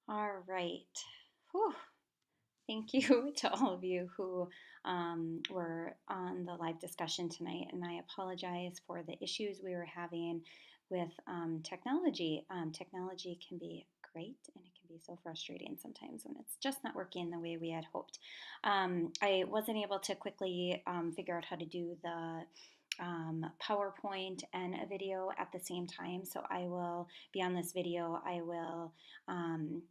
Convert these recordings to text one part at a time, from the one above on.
All right. Whew. Thank you to all of you who were on the live discussion tonight. And I apologize for the issues we were having with technology. Technology can be great and it can be so frustrating sometimes when it's just not working the way we had hoped. I wasn't able to quickly figure out how to do the PowerPoint and a video at the same time. So I will be on this video. I will um,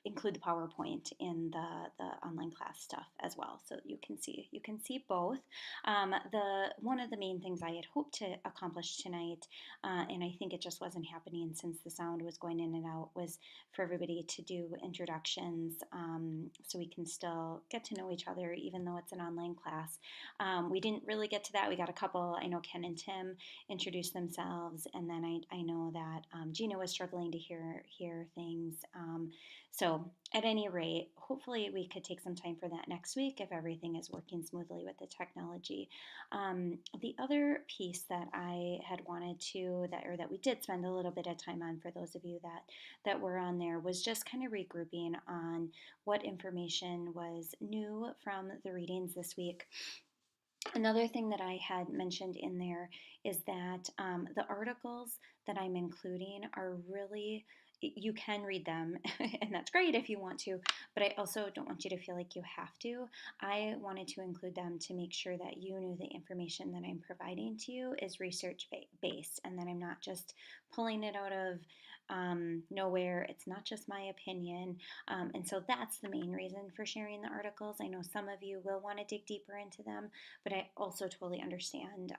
include the PowerPoint in the online class stuff as well, so you can see both. The one of the main things I had hoped to accomplish tonight, and I think it just wasn't happening since the sound was going in and out, was for everybody to do introductions, so we can still get to know each other even though it's an online class. We didn't really get to that. We got a couple. I know Ken and Tim introduced themselves, and then I know that Gina was struggling to hear things. So, at any rate, hopefully we could take some time for that next week if everything is working smoothly with the technology. The other piece that I had wanted to that we did spend a little bit of time on for those of you that were on there was just kind of regrouping on what information was new from the readings this week. Another thing that I had mentioned in there is that the articles that I'm including are really, you can read them, and that's great if you want to, but I also don't want you to feel like you have to. I wanted to include them to make sure that you knew the information that I'm providing to you is research based and that I'm not just pulling it out of nowhere. It's not just my opinion. And so that's the main reason for sharing the articles. I know some of you will want to dig deeper into them, but I also totally understand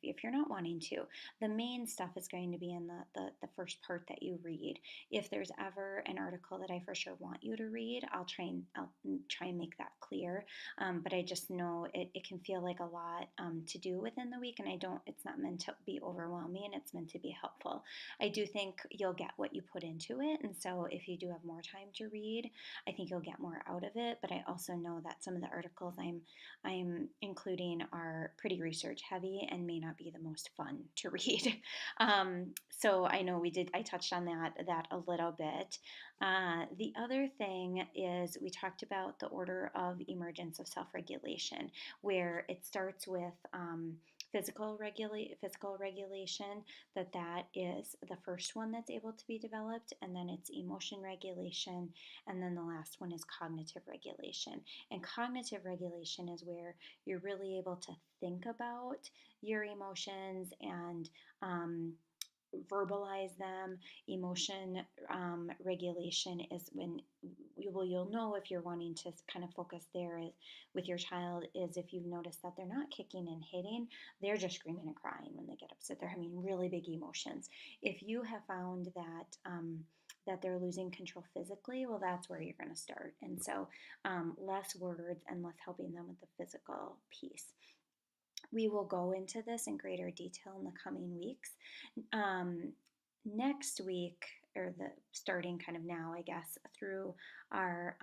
if you're not wanting to. The main stuff is going to be in the first part that you read. If there's ever an article that I for sure want you to read, I'll try and make that clear. But I just know it can feel like a lot to do within the week, and it's not meant to be overwhelming. It's meant to be helpful. I do think you'll get what you put into it, and so if you do have more time to read, I think you'll get more out of it. But I also know that some of the articles I'm including are pretty research heavy and may not be the most fun to read. So I know I touched on that a little bit. The other thing is we talked about the order of emergence of self-regulation, where it starts with physical regulation, that is the first one that's able to be developed, and then it's emotion regulation, and then the last one is cognitive regulation. And cognitive regulation is where you're really able to think about your emotions and verbalize them. Emotion regulation is when you'll know if you're wanting to kind of focus there with your child is if you've noticed that they're not kicking and hitting, they're just screaming and crying when they get upset. They're having really big emotions. If you have found that they're losing control physically, well, that's where you're going to start. And so less words and less helping them with the physical piece. We will go into this in greater detail in the coming weeks. Um, Next week, or the starting kind of now, I guess, through our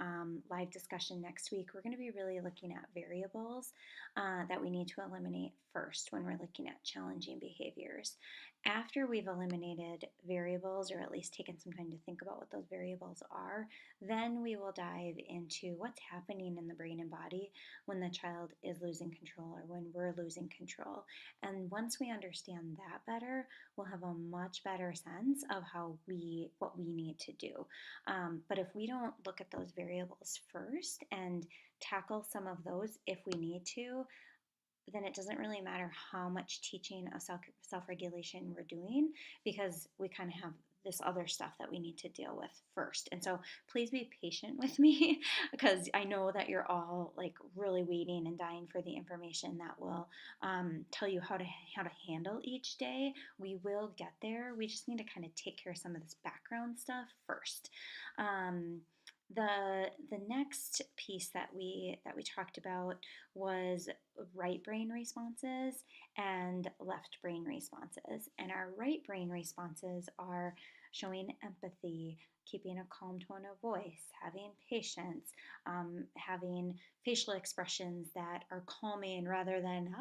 live discussion next week, we're going to be really looking at variables that we need to eliminate first when we're looking at challenging behaviors. After we've eliminated variables, or at least taken some time to think about what those variables are, then we will dive into what's happening in the brain and body when the child is losing control or when we're losing control. And once we understand that better, we'll have a much better sense of what we need to do. But if we don't look at those variables first and tackle some of those if we need to, then it doesn't really matter how much teaching of self-regulation we're doing, because we kind of have this other stuff that we need to deal with first. And so please be patient with me because I know that you're all like really waiting and dying for the information that will tell you how to handle each day. We will get there. We just need to kind of take care of some of this background stuff first. The next piece that we talked about was right brain responses and left brain responses. And our right brain responses are showing empathy, keeping a calm tone of voice, having patience, having facial expressions that are calming rather than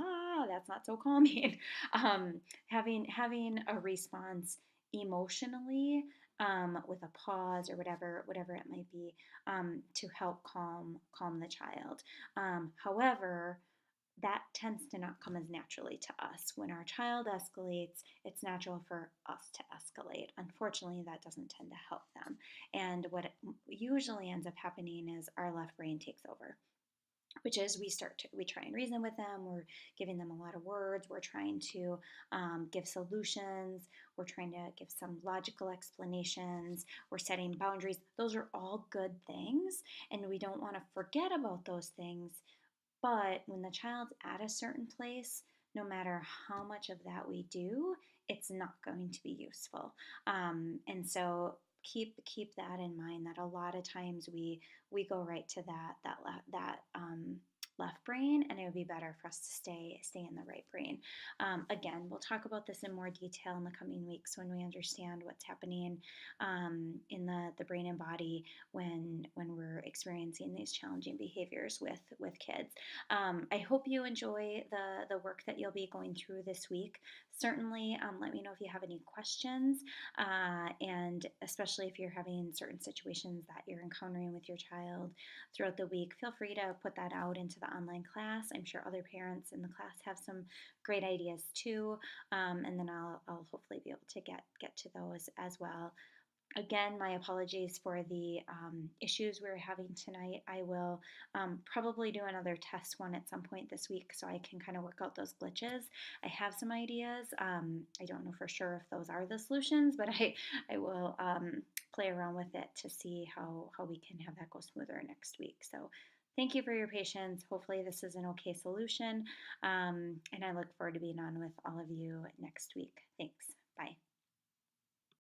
that's not so calming, having a response emotionally with a pause or whatever it might be, to help calm the child. However, that tends to not come as naturally to us. When our child escalates, it's natural for us to escalate. Unfortunately, that doesn't tend to help them. And what usually ends up happening is our left brain takes over, which is we try and reason with them. We're giving them a lot of words. We're trying to give solutions. We're trying to give some logical explanations. We're setting boundaries. Those are all good things, and we don't want to forget about those things. But when the child's at a certain place, no matter how much of that we do, it's not going to be useful. And so keep that in mind. That a lot of times we go right to that left brain, and it would be better for us to stay in the right brain. Again, we'll talk about this in more detail in the coming weeks when we understand what's happening in the brain and body when we're experiencing these challenging behaviors with kids. I hope you enjoy the work that you'll be going through this week. Certainly, let me know if you have any questions, and especially if you're having certain situations that you're encountering with your child throughout the week. Feel free to put that out into the online class. I'm sure other parents in the class have some great ideas too, and then I'll hopefully be able to get to those as well. Again, my apologies for the issues we're having tonight. I will probably do another test one at some point this week so I can kind of work out those glitches. I have some ideas. I don't know for sure if those are the solutions, but I will play around with it to see how we can have that go smoother next week. So thank you for your patience. Hopefully this is an okay solution, and I look forward to being on with all of you next week. Thanks. Bye.